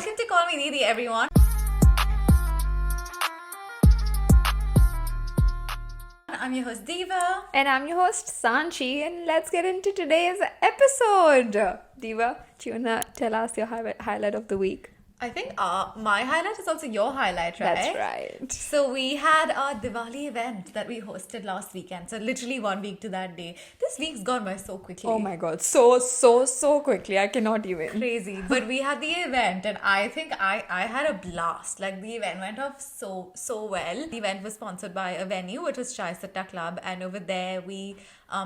Welcome to Call Me Didi, everyone. I'm your host Diva. And I'm your host Sanchi, and let's get into today's episode. Diva, do you wanna tell us your highlight of the week? I think my highlight is also your highlight, right? That's right. So we had our Diwali event that we hosted last weekend. So literally 1 week to that day. This week's gone by so quickly. Oh my god, so quickly. I cannot even. Crazy. But we had the event and I think I had a blast. Like the event went off so well. The event was sponsored by a venue, which was Chai Satta Club, and over there we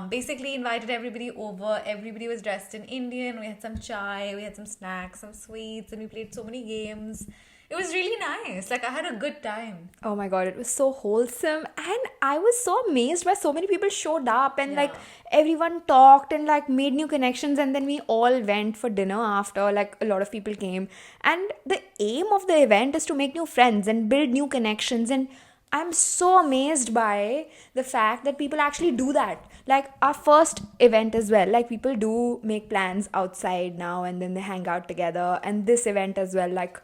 basically invited everybody over. Everybody was dressed in Indian. We had some chai, we had some snacks, some sweets, and we played so many games. It was really nice. Like I had a good time. Oh my god, it was so wholesome, and I was so amazed by so many people showed up, and like everyone talked and like made new connections, and then we all went for dinner after. Like a lot of people came, and the aim of the event is to make new friends and build new connections, and I'm so amazed by the fact that people actually do that. Like our first event as well, like people do make plans outside now and then they hang out together. And this event as well, like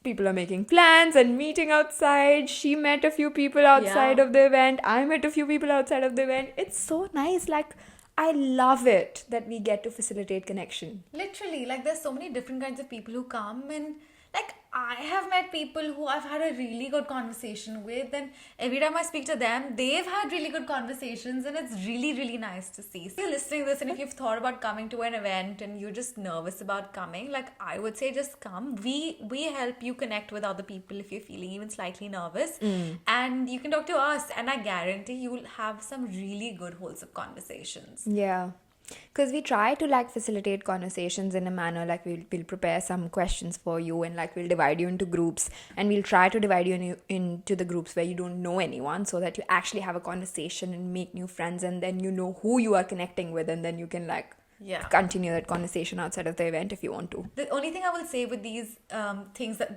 people are making plans and meeting outside. She met a few people outside of the event. I met a few people outside of the event. It's so nice. Like I love it that we get to facilitate connection. Literally, like there's so many different kinds of people who come, and like I have met people who I've had a really good conversation with, and every time I speak to them, they've had really good conversations, and it's really nice to see. So if you're listening to this and if you've thought about coming to an event and you're just nervous about coming, like I would say just come. We help you connect with other people if you're feeling even slightly nervous, and you can talk to us, and I guarantee you'll have some really good wholesome conversations. Yeah. Because we try to like facilitate conversations in a manner like we'll prepare some questions for you, and like we'll divide you into groups, and we'll try to divide you into the groups where you don't know anyone, so that you actually have a conversation and make new friends, and then you know who you are connecting with, and then you can like continue that conversation outside of the event if you want to. The only thing I will say with these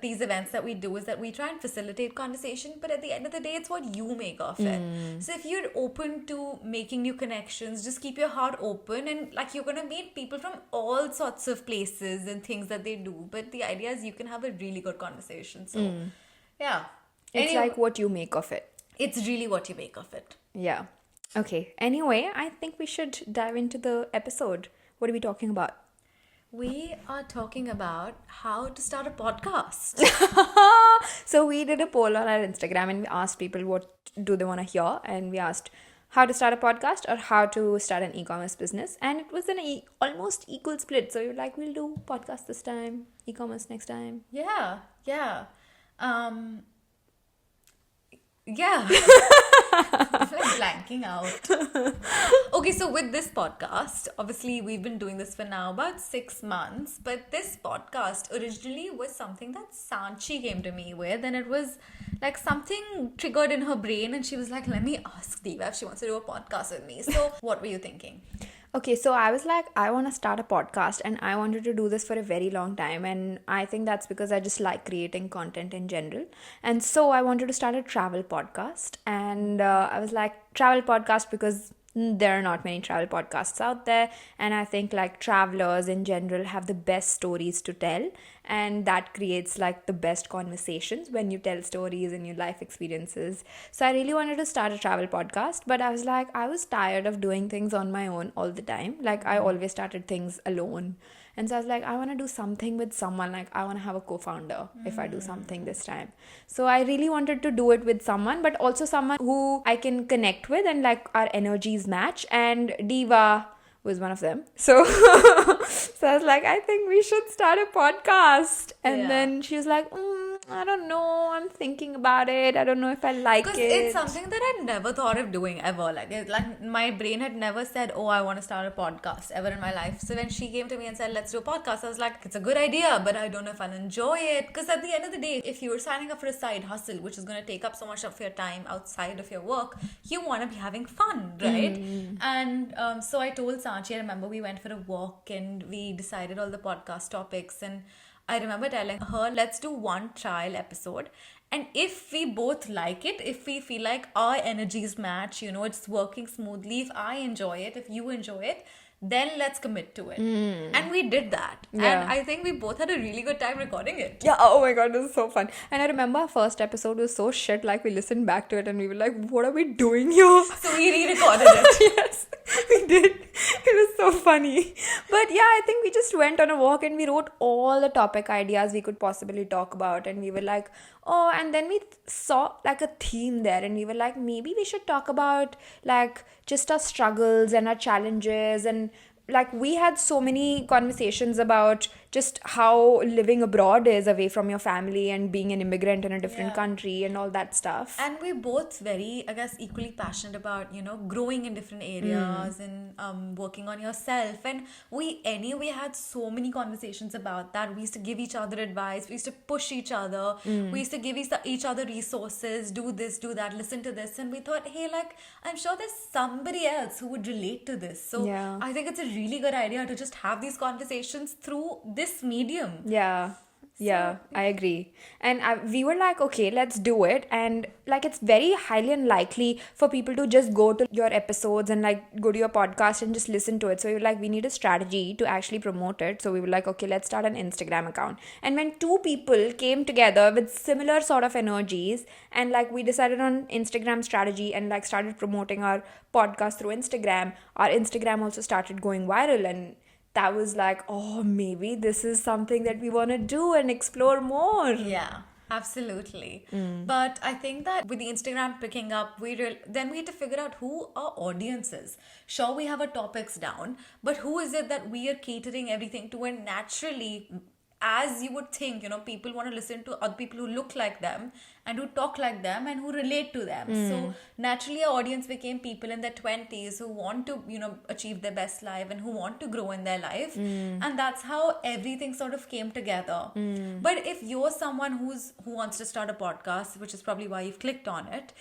these events that we do is that we try and facilitate conversation, but at the end of the day, it's what you make of it. So if you're open to making new connections, just keep your heart open, and like you're gonna meet people from all sorts of places and things that they do. But the idea is you can have a really good conversation. So yeah, It's like what you make of it. It's really what you make of it. Yeah. Okay. Anyway, I think we should dive into the episode. What are we talking about? We are talking about how to start a podcast. So we did a poll on our Instagram and we asked people what do they want to hear, and we asked how to start a podcast or how to start an e-commerce business, and it was an almost equal split. So you're like, we'll do podcast this time, e-commerce next time. Yeah. I'm like blanking out. Okay, so with this podcast, obviously we've been doing this for now about 6 months, but this podcast originally was something that Sanchi came to me with, and it was like something triggered in her brain, and she was like, let me ask Diva if she wants to do a podcast with me. So what were you thinking? Okay, so I was like, I want to start a podcast, and I wanted to do this for a very long time, and I think that's because I just like creating content in general. And so I wanted to start a travel podcast, and I was like, travel podcast because there are not many travel podcasts out there, and I think like travelers in general have the best stories to tell, and that creates like the best conversations when you tell stories and your life experiences. So I really wanted to start a travel podcast, but I was like, I was tired of doing things on my own all the time. Like I always started things alone, and so I was like, I want to do something with someone. Like I want to have a co-founder if I do something this time. So I really wanted to do it with someone, but also someone who I can connect with and like our energies match, and Diva was one of them. So I was like, I think we should start a podcast. And then she was like, I don't know, I'm thinking about it. I don't know if I like it. Because it's something that I'd never thought of doing ever. Like my brain had never said, oh, I want to start a podcast ever in my life. So when she came to me and said, let's do a podcast, I was like, it's a good idea, but I don't know if I'll enjoy it. Because at the end of the day, if you're signing up for a side hustle, which is going to take up so much of your time outside of your work, you want to be having fun, right? And so I told Sanchi, I remember we went for a walk and we decided all the podcast topics, and I remember telling her, let's do one trial episode. And if we both like it, if we feel like our energies match, it's working smoothly, if I enjoy it, if you enjoy it, then let's commit to it. And we did that. Yeah. And I think we both had a really good time recording it. Yeah, oh my god, this is so fun. And I remember our first episode was so shit, like we listened back to it and we were like, what are we doing here? So we re-recorded it. Yes, we did. It was so funny. But yeah, I think we just went on a walk and we wrote all the topic ideas we could possibly talk about. And we were like, oh, and then we saw like a theme there and we were like, maybe we should talk about like just our struggles and our challenges. And like we had so many conversations about just how living abroad is away from your family and being an immigrant in a different Yeah. country and all that stuff. And we're both very, I guess, equally passionate about, growing in different areas and working on yourself. And we anyway had so many conversations about that. We used to give each other advice. We used to push each other. We used to give each other resources, do this, do that, listen to this. And we thought, hey, like, I'm sure there's somebody else who would relate to this. So Yeah. I think it's a really good idea to just have these conversations through this medium. Yeah. Yeah, I agree. And we were like, okay, let's do it. And like, it's very highly unlikely for people to just go to your episodes and like go to your podcast and just listen to it. So we were like, we need a strategy to actually promote it. So we were like, okay, let's start an Instagram account. And when two people came together with similar sort of energies and like we decided on Instagram strategy and like started promoting our podcast through Instagram, our Instagram also started going viral. And that was like, oh, maybe this is something that we want to do and explore more. Yeah, absolutely. But I think that with the Instagram picking up, then we had to figure out who our audience is. Sure, we have our topics down, but who is it that we are catering everything to? And naturally, as you would think, people want to listen to other people who look like them and who talk like them and who relate to them. So naturally, our audience became people in their 20s who want to, achieve their best life and who want to grow in their life. And that's how everything sort of came together. But if you're someone who wants to start a podcast, which is probably why you've clicked on it,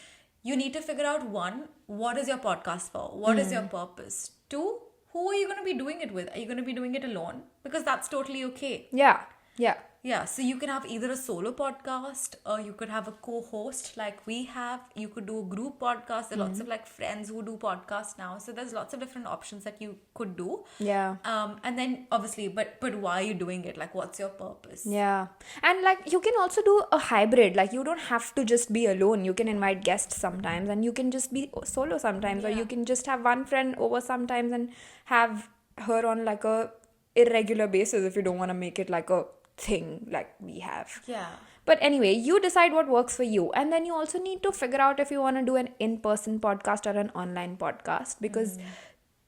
you need to figure out, one, what is your podcast for? What is your purpose? Two, who are you going to be doing it with? Are you going to be doing it alone? Because that's totally okay. Yeah. Yeah. Yeah, so you can have either a solo podcast or you could have a co-host like we have. You could do a group podcast. There are lots of like friends who do podcasts now. So there's lots of different options that you could do. Yeah. And then obviously, but why are you doing it? Like, what's your purpose? Yeah. And like you can also do a hybrid. Like you don't have to just be alone. You can invite guests sometimes and you can just be solo sometimes. Or Yeah. you can just have one friend over sometimes and have her on like a irregular basis if you don't want to make it like a thing like we have. Yeah. But anyway, you decide what works for you. And then you also need to figure out if you want to do an in-person podcast or an online podcast, because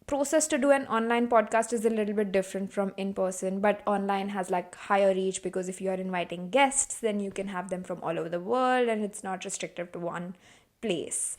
process to do an online podcast is a little bit different from in-person, but online has like higher reach because if you are inviting guests, then you can have them from all over the world and it's not restricted to one place.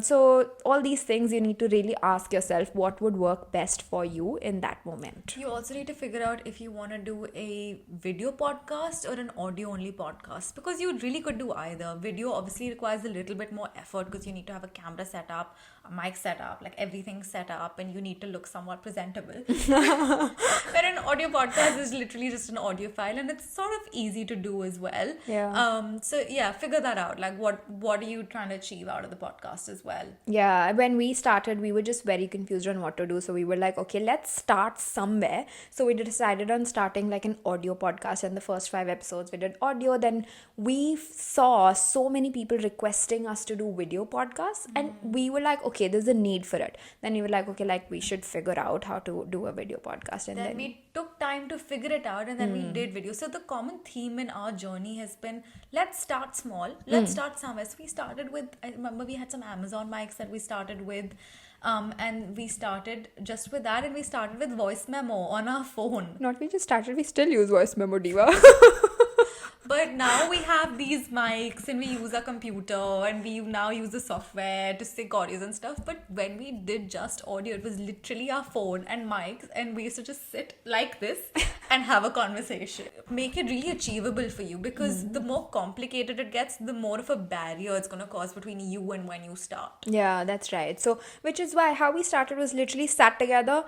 So all these things you need to really ask yourself what would work best for you in that moment. You also need to figure out if you want to do a video podcast or an audio only podcast, because you really could do either. Video obviously requires a little bit more effort because you need to have a camera set up, a mic set up, like everything set up, and you need to look somewhat presentable. Where an audio podcast is literally just an audio file and it's sort of easy to do as well. Yeah. So yeah, figure that out. Like what are you trying to achieve out of the podcast as well? Yeah, when we started, we were just very confused on what to do. So we were like, okay, let's start somewhere. So we decided on starting like an audio podcast. And the first 5 episodes we did audio. Then we saw so many people requesting us to do video podcasts. And we were like, okay, there's a need for it. Then we were like, okay, like we should figure out how to do a video podcast. And then we took time to figure it out and then we did video. So the common theme in our journey has been, let's start small, let's start somewhere. So we started with, I remember we had some Amazon mics that we started with, and we started just with that, and we started with voice memo on our phone. Not we just started, we still use voice memo, Diva. But now we have these mics and we use our computer and we now use the software to sync audios and stuff. But when we did just audio, it was literally our phone and mics, and we used to just sit like this and have a conversation. Make it really achievable for you, because the more complicated it gets, the more of a barrier it's going to cause between you and when you start. Yeah, that's right. So, which is why how we started was literally sat together,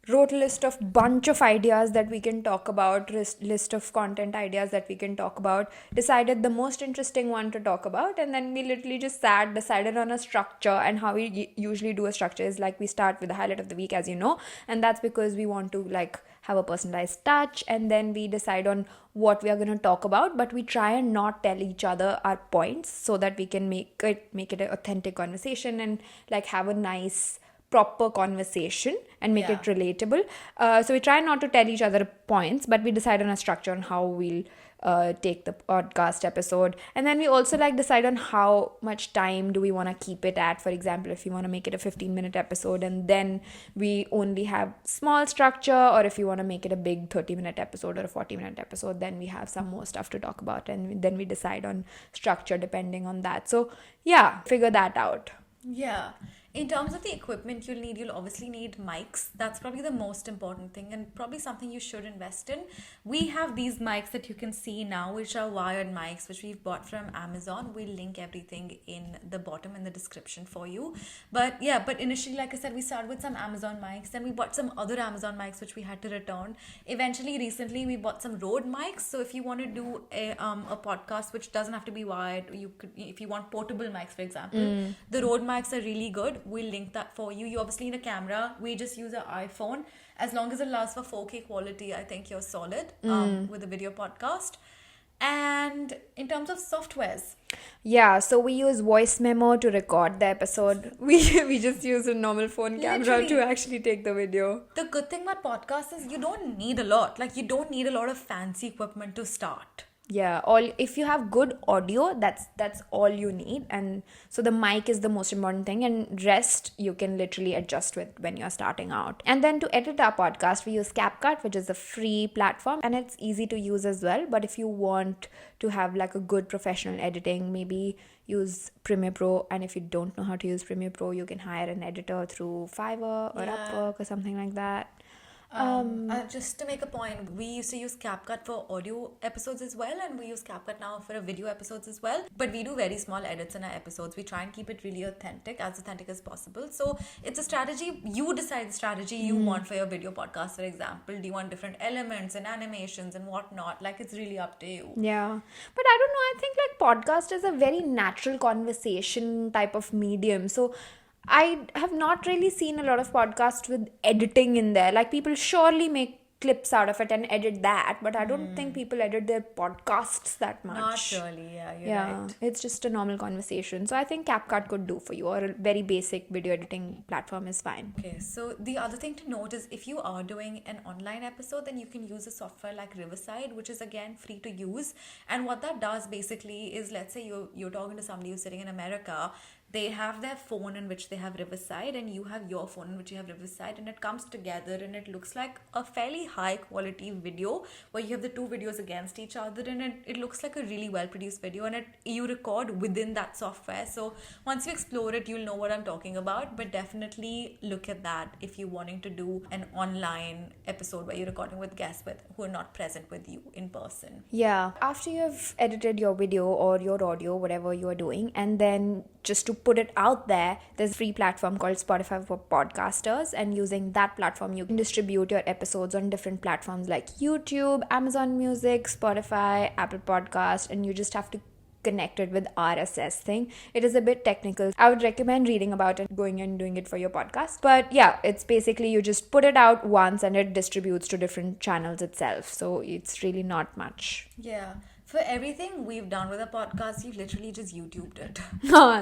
wrote a list of bunch of ideas that we can talk about, list of content ideas that we can talk about, decided the most interesting one to talk about, and then we literally just sat, decided on a structure. And how we usually do a structure is like we start with the highlight of the week, as you know, and that's because we want to like have a personalized touch, and then we decide on what we are going to talk about, but we try and not tell each other our points so that we can make it an authentic conversation and like have a nice proper conversation and make it relatable. So we try not to tell each other points, but we decide on a structure on how we'll take the podcast episode. And then we also like decide on how much time do we want to keep it at. For example, if you want to make it a 15-minute episode and then we only have small structure, or if you want to make it a big 30-minute episode or a 40-minute episode, then we have some more stuff to talk about, and then we decide on structure depending on that. So yeah, figure that out. Yeah. In terms of the equipment you'll obviously need mics. That's probably the most important thing and probably something you should invest in. We have these mics that you can see now, which are wired mics, which we've bought from Amazon. We'll link everything in the bottom in the description for you. But initially, like I said, we started with some Amazon mics, then we bought some other Amazon mics, which we had to return. Eventually, recently, we bought some Rode mics. So if you want to do a podcast, which doesn't have to be wired, you could, if you want portable mics, for example, the Rode mics are really good. We'll link that for you. You obviously need a camera. We just use an iPhone. As long as it allows for 4K quality, I think you're solid with a video podcast. And in terms of softwares, yeah, so we use voice memo to record the episode. We just use a normal phone camera Literally. to actually take the video. the good thing about podcasts is you don't need a lot. Like, you don't need a lot of fancy equipment to start. Yeah, all if you have good audio, that's all you need. And so the mic is the most important thing, and rest you can literally adjust with when you're starting out. And then to edit our podcast, we use CapCut, which is a free platform, and it's easy to use as well. But if you want to have like a good professional editing, maybe use Premiere Pro. And if you don't know how to use Premiere Pro, you can hire an editor through Fiverr or Upwork or something like that. Just to make a point, we used to use CapCut for audio episodes as well, and we use CapCut now for video episodes as well. But we do very small edits in our episodes. We try and keep it really authentic as possible. So it's a strategy. You decide the strategy you want for your video podcast, for example. Do you want different elements and animations and whatnot? Like, it's really up to you. Yeah. But I don't know, I think like podcast is a very natural conversation type of medium. So I have not really seen a lot of podcasts with editing in there. Like, people surely make clips out of it and edit that, but I don't think people edit their podcasts that much. Not really, yeah, you're Yeah, right. it's just a normal conversation. So I think CapCut could do for you, or a very basic video editing platform is fine. Okay, so the other thing to note is if you are doing an online episode, then you can use a software like Riverside, which is again free to use. And what that does basically is, let's say you're talking to somebody who's sitting in America. They have their phone in which they have Riverside, and you have your phone in which you have Riverside, and it comes together and it looks like a fairly high quality video where you have the two videos against each other, and it looks like a really well produced video, and you record within that software. So once you explore it, you'll know what I'm talking about. But definitely look at that if you're wanting to do an online episode where you're recording with guests who are not present with you in person. Yeah. After you've edited your video or your audio, whatever you are doing, and then just to put it out there, there's a free platform called Spotify for podcasters, and using that platform you can distribute your episodes on different platforms like YouTube, Amazon Music, Spotify, Apple Podcast, and you just have to connect it with RSS thing. It is a bit technical. I would recommend reading about it, going and doing it for your podcast. But yeah, it's basically you just put it out once and it distributes to different channels itself. So it's really not much. Yeah. For everything we've done with a podcast, you've literally just YouTubed it.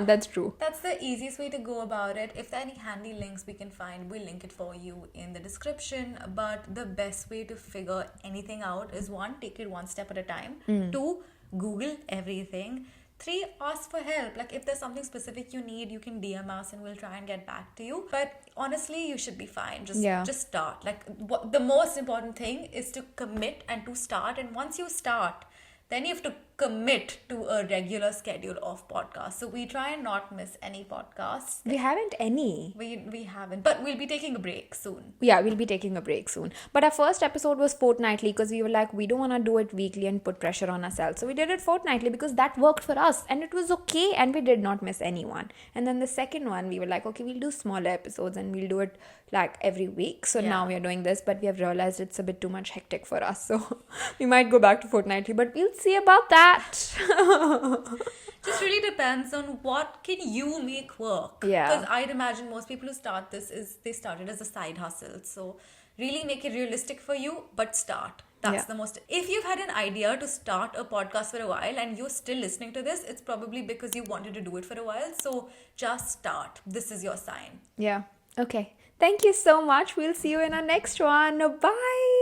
That's true. That's the easiest way to go about it. If there are any handy links we can find, we'll link it for you in the description. But the best way to figure anything out is, one, take it one step at a time. Two, Google everything. Three, ask for help. Like, if there's something specific you need, you can DM us and we'll try and get back to you. But honestly, you should be fine. Just start. Like, the most important thing is to commit and to start. And once you start, then you have to commit to a regular schedule of podcasts. So we try and not miss any podcasts. We haven't any. We haven't, but we'll be taking a break soon. Yeah, we'll be taking a break soon. But our first episode was fortnightly because we were like, we don't want to do it weekly and put pressure on ourselves. So we did it fortnightly because that worked for us and it was okay and we did not miss anyone. And then the second one, we were like, okay, we'll do smaller episodes and we'll do it like every week. So now we are doing this, but we have realized it's a bit too much hectic for us. So we might go back to fortnightly, but we'll see about that. Just really depends on what can you make work. Yeah. Because I'd imagine most people who start this they started as a side hustle. So really make it realistic for you, but start. That's the most. If you've had an idea to start a podcast for a while and you're still listening to this, it's probably because you wanted to do it for a while. So just start. This is your sign. Yeah. Okay. Thank you so much. We'll see you in our next one. Bye.